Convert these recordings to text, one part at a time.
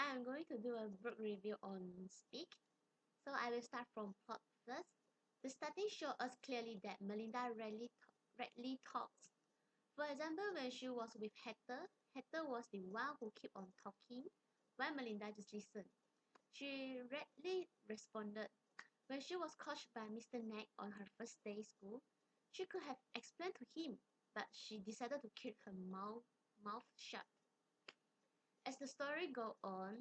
I am going to do a book review on Speak. So I will start from plot first. The starting shows us clearly that Melinda rarely talks. For example, when she was with Heather, Heather was the one who kept on talking, while Melinda just listened. She rarely responded. When she was coached by Mr. Knack on her first day school, she could have explained to him, but she decided to keep her mouth shut. As the story goes on,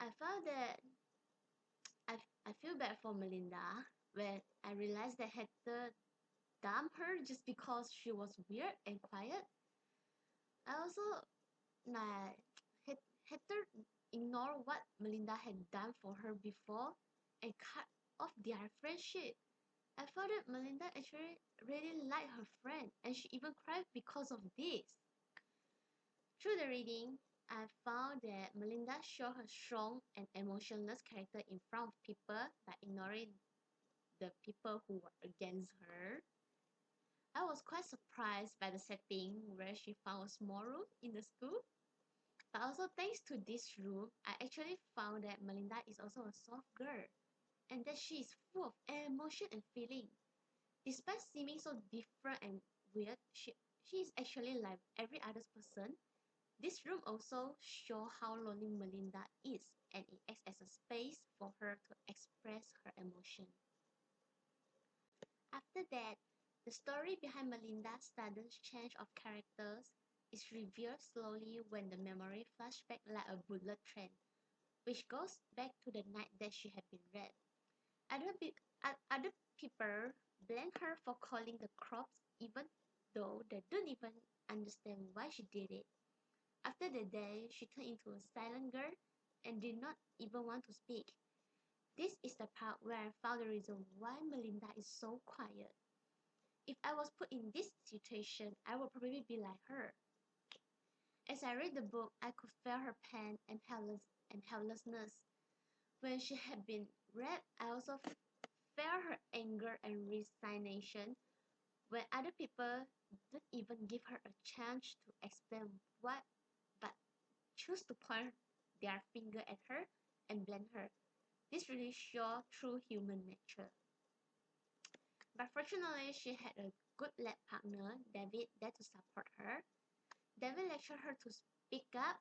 I found that I feel bad for Melinda when I realized that Heather dumped her just because she was weird and quiet. I also like Heather ignored what Melinda had done for her before and cut off their friendship. I thought that Melinda actually really liked her friend and she even cried because of this. Through the reading, I found that Melinda showed her strong and emotionless character in front of people by ignoring the people who were against her. I was quite surprised by the setting where she found a small room in the school. But also thanks to this room, I actually found that Melinda is also a soft girl and that she is full of emotion and feeling. Despite seeming so different and weird, she is actually like every other person. This room also shows how lonely Melinda is and it acts as a space for her to express her emotion. After that, the story behind Melinda's sudden change of characters is revealed slowly when the memory flashes back like a bullet train, which goes back to the night that she had been raped. Other people blame her for calling the crops even though they don't even understand why she did it. After the day, she turned into a silent girl and did not even want to speak. This is the part where I found the reason why Melinda is so quiet. If I was put in this situation, I would probably be like her. As I read the book, I could feel her pain and helplessness. When she had been raped, I also felt her anger and resignation when other people didn't even give her a chance to explain what, but choose to point their finger at her and blame her. This really shows true human nature. But fortunately, she had a good lab partner, David, there to support her. David lectured her to speak up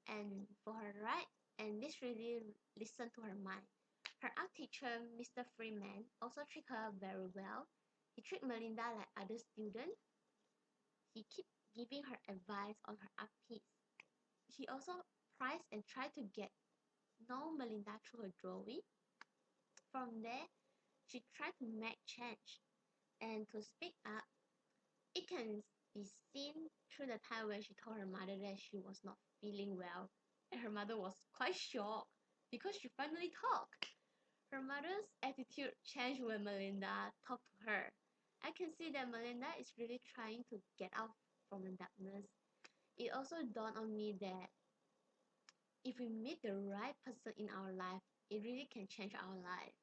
and for her right, and this really listened to her mind. Her art teacher, Mr. Freeman, also treated her very well. He treated Melinda like other students. He kept giving her advice on her art piece. He also prized and tried to get know Melinda through her drawing. From there, she tried to make change and to speak up. It can be seen through the time when she told her mother that she was not feeling well. And her mother was quite shocked because she finally talked. Her mother's attitude changed when Melinda talked to her. I can see that Melinda is really trying to get out from the darkness. It also dawned on me that if we meet the right person in our life, it really can change our life.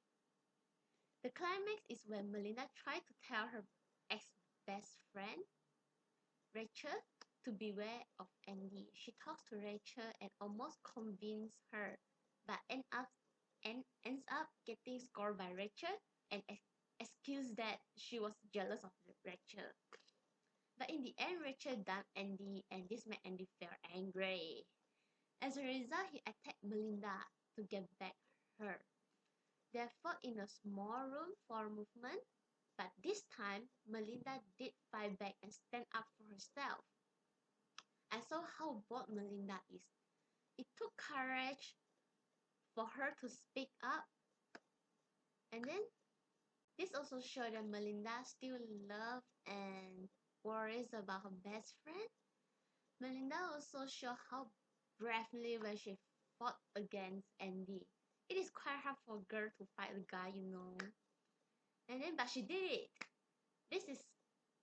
The climax is when Melinda tried to tell her ex-best friend, Rachel, to beware of Andy. She talks to Rachel and almost convinces her, but ends up getting scored by Rachel and excused that she was jealous of Rachel. But in the end, Rachel dumped Andy and this made Andy feel angry. As a result, he attacked Melinda to get back her. They fought in a small room for a movement, but this time Melinda did fight back and stand up for herself. I saw how bold Melinda is. It took courage for her to speak up, and then this also showed that Melinda still loves and worries about her best friend. Melinda also showed how bravely when she fought against Andy. It is quite hard for a girl to fight a guy, you know. But she did it. This is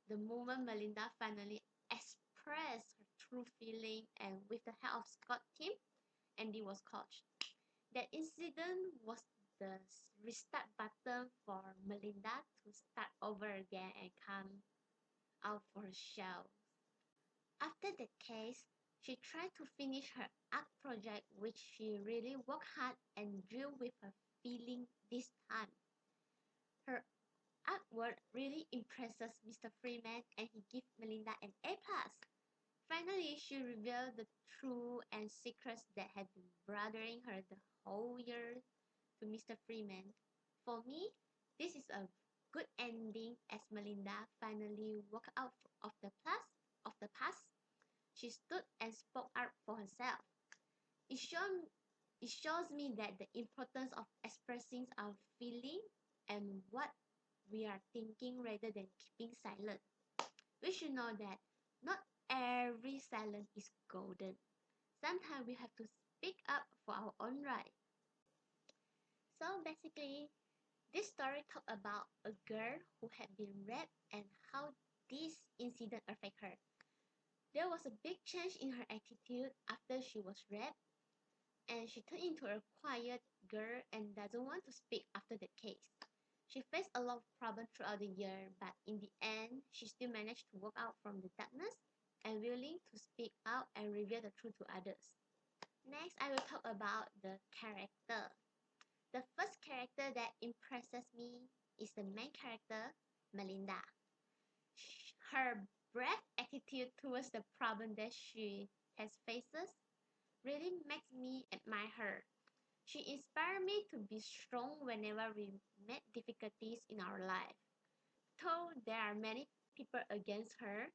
the moment Melinda finally expressed her true feeling, and with the help of Scott team, Andy was coached. That incident was the restart button for Melinda to start over again and come out for her shell. After that case, She tried to finish her art project, which she really worked hard and drew with her feeling this time. Her artwork really impresses Mr. Freeman and he gives Melinda an A+. Finally, she revealed the truth and secrets that had been bothering her the whole year to Mr. Freeman. For me, this is a good ending as Melinda finally walked out of the past. She stood and spoke up for herself. It, shown, it shows me that the importance of expressing our feeling and what we are thinking rather than keeping silent. We should know that not every silence is golden. Sometimes we have to speak up for our own right. So basically, this story talks about a girl who had been raped and how this incident affected her. There was a big change in her attitude after she was raped, and she turned into a quiet girl and doesn't want to speak after the case. She faced a lot of problems throughout the year, but in the end, she still managed to walk out from the darkness and willing to speak out and reveal the truth to others. Next, I will talk about the character. The first character that impresses me is the main character, Melinda. Her brave attitude towards the problem that she has faces really makes me admire her. She inspires me to be strong whenever we meet difficulties in our life. Though there are many people against her,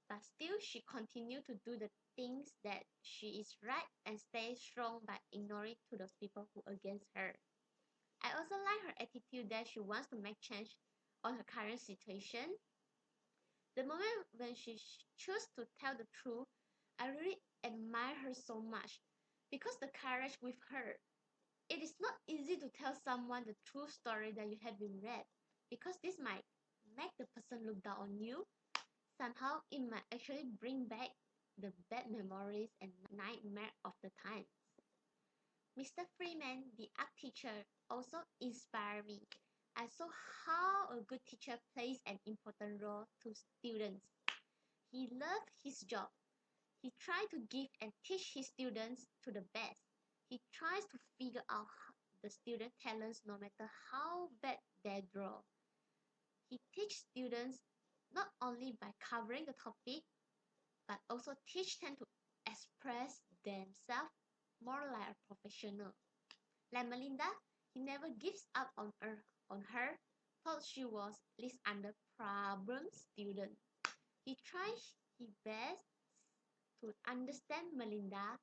but still she continues to do the things that she is right and stay strong by ignoring to those people who against her. I also like her attitude that she wants to make change on her current situation. The moment when she chose to tell the truth, I really admire her so much because the courage with her. It is not easy to tell someone the true story that you have been read because this might make the person look down on you. Somehow it might actually bring back the bad memories and nightmare of the times. Mr. Freeman, the art teacher, also inspired me. I saw how a good teacher plays an important role to students. He loved his job. He tries to give and teach his students to the best. He tries to figure out the student talents no matter how bad they draw. He teaches students not only by covering the topic, but also teach them to express themselves more like a professional. Like Melinda, he never gives up on her, thought she was at least under problem student. He tries his best to understand Melinda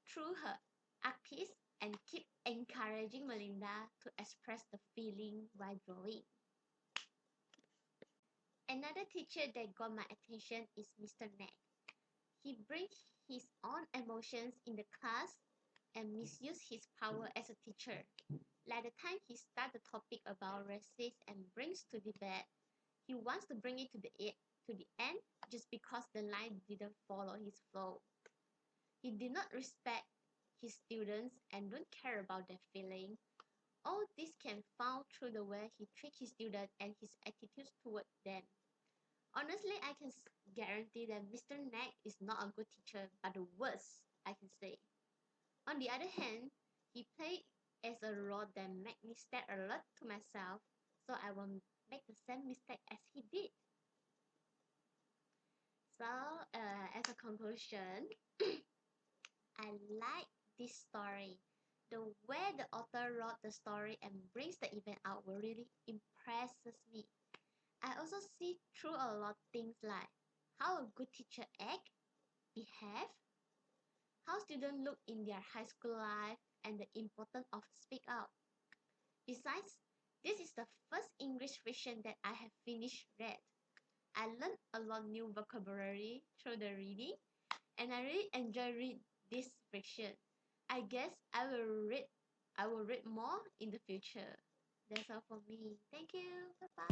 through her artist and keep encouraging Melinda to express the feeling while drawing. Another teacher that got my attention is Mr. Nag. He brings his own emotions in the class and misuses his power as a teacher. Like the time he starts the topic about racism and brings to debate, he wants to bring it to the end just because the line didn't follow his flow. He did not respect his students and don't care about their feelings. All this can found through the way he treats his students and his attitudes toward them. Honestly, I can guarantee that Mr. Nag is not a good teacher, but the worst, I can say. On the other hand, he played as a role that made me stare a lot to myself, so I won't make the same mistake as he did. So, as a conclusion, I like this story. The way the author wrote the story and brings the event out really impresses me. I also see through a lot of things like how a good teacher act, behave, how students look in their high school life, and the importance of speak out. Besides, this is the first English fiction that I have finished read. I learned a lot new vocabulary through the reading, and I really enjoy read this fiction. I guess I will read more in the future. That's all for me. Thank you. Bye bye.